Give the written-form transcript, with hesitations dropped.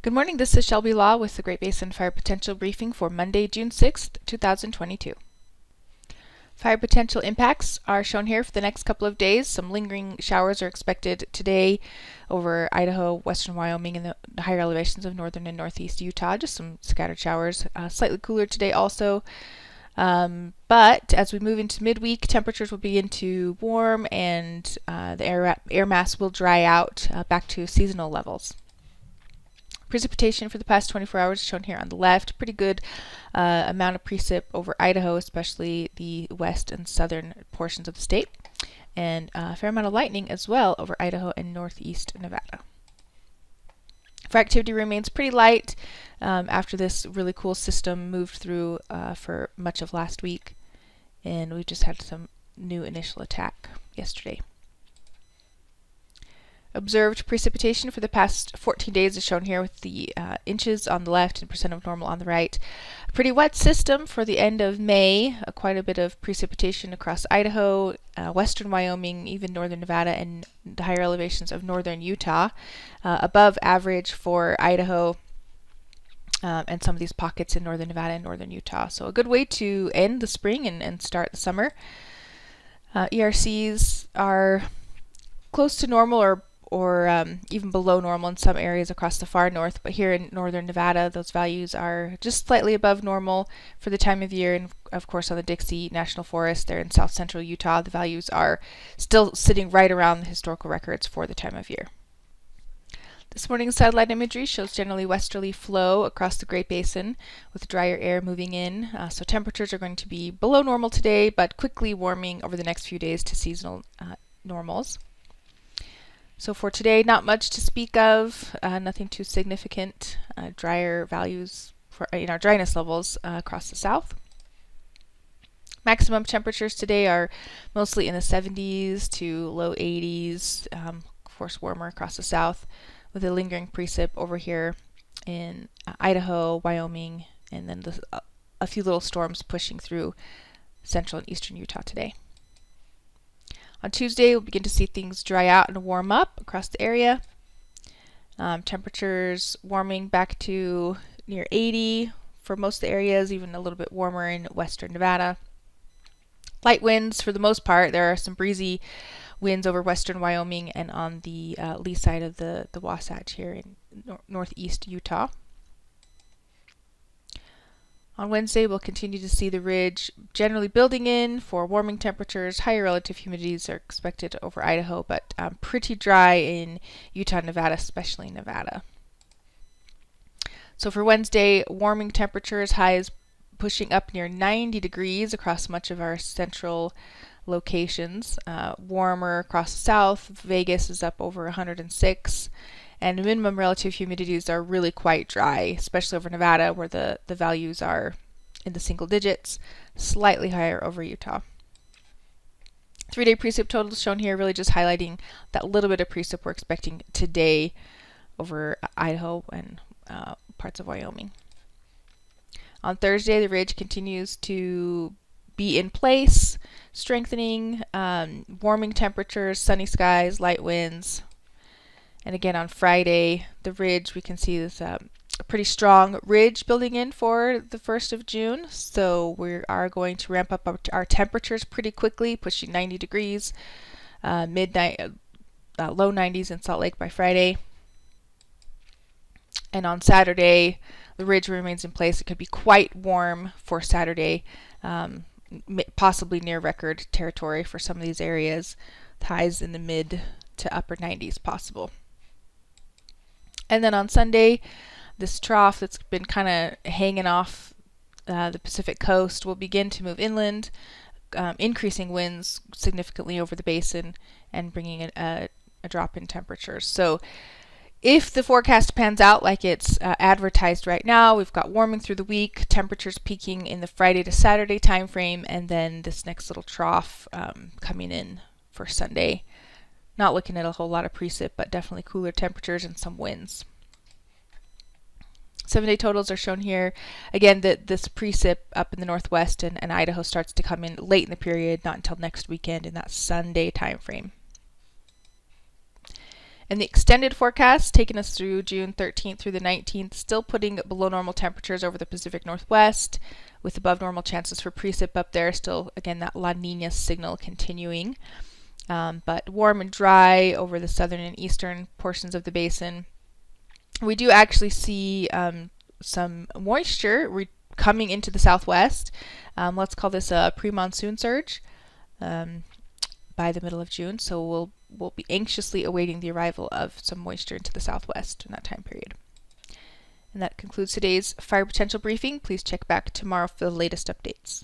Good morning, this is Shelby Law with the Great Basin Fire Potential Briefing for Monday, June 6th, 2022. Fire potential impacts are shown here for the next couple of days. Some lingering showers are expected today over Idaho, western Wyoming, and the higher elevations of northern and northeast Utah. Just some scattered showers. Slightly cooler today also. But as we move into midweek, temperatures will begin to warm and the air mass will dry out back to seasonal levels. Precipitation for the past 24 hours is shown here on the left. Pretty good amount of precip over Idaho, especially the west and southern portions of the state. And a fair amount of lightning as well over Idaho and northeast Nevada. Fire activity remains pretty light after this really cool system moved through for much of last week. And we just had some new initial attack yesterday. Observed precipitation for the past 14 days is shown here with the inches on the left and percent of normal on the right. A pretty wet system for the end of May. Quite a bit of precipitation across Idaho, western Wyoming, even northern Nevada, and the higher elevations of northern Utah. Above average for Idaho and some of these pockets in northern Nevada and northern Utah. So a good way to end the spring and start the summer. ERCs are close to normal or even below normal in some areas across the far north, but here in northern Nevada, those values are just slightly above normal for the time of year. And of course, on the Dixie National Forest, there in south central Utah, the values are still sitting right around the historical records for the time of year. This morning's satellite imagery shows generally westerly flow across the Great Basin with drier air moving in. So temperatures are going to be below normal today, but quickly warming over the next few days to seasonal normals. So for today, not much to speak of, nothing too significant. Drier values for our dryness levels across the south. Maximum temperatures today are mostly in the 70s to low 80s, of course warmer across the south, with a lingering precip over here in Idaho, Wyoming, and then a few little storms pushing through central and eastern Utah today. On Tuesday, we'll begin to see things dry out and warm up across the area. Temperatures warming back to near 80 for most of the areas, even a little bit warmer in western Nevada. Light winds for the most part. There are some breezy winds over western Wyoming and on the lee side of the Wasatch here in northeast Utah. On Wednesday, we'll continue to see the ridge generally building in for warming temperatures. Higher relative humidities are expected over Idaho, but pretty dry in Utah and Nevada, especially Nevada. So for Wednesday, warming temperatures, highs pushing up near 90 degrees across much of our central locations. Warmer across the south. Vegas is up over 106. And minimum relative humidities are really quite dry, especially over Nevada, where the values are in the single digits, slightly higher over Utah. 3-day precip totals shown here, really just highlighting that little bit of precip we're expecting today over Idaho and parts of Wyoming. On Thursday, the ridge continues to be in place, strengthening, warming temperatures, sunny skies, light winds. And again, on Friday, the ridge, we can see this a pretty strong ridge building in for the 1st of June. So we are going to ramp up our temperatures pretty quickly, pushing 90 degrees, low 90s in Salt Lake by Friday. And on Saturday, the ridge remains in place. It could be quite warm for Saturday, possibly near record territory for some of these areas. Highs in the mid to upper 90s possible. And then on Sunday, this trough that's been kind of hanging off the Pacific coast will begin to move inland, increasing winds significantly over the basin and bringing a drop in temperatures. So if the forecast pans out like it's advertised right now, we've got warming through the week, temperatures peaking in the Friday to Saturday time frame, and then this next little trough coming in for Sunday. Not looking at a whole lot of precip, but definitely cooler temperatures and some winds. 7-day totals are shown here. Again, this precip up in the northwest and Idaho starts to come in late in the period, not until next weekend in that Sunday time frame. And the extended forecast, taking us through June 13th through the 19th, still putting below normal temperatures over the Pacific Northwest, with above normal chances for precip up there. Still, again, that La Nina signal continuing. But warm and dry over the southern and eastern portions of the basin. We do actually see some moisture coming into the southwest. Let's call this a pre-monsoon surge by the middle of June. So we'll be anxiously awaiting the arrival of some moisture into the southwest in that time period. And that concludes today's fire potential briefing. Please check back tomorrow for the latest updates.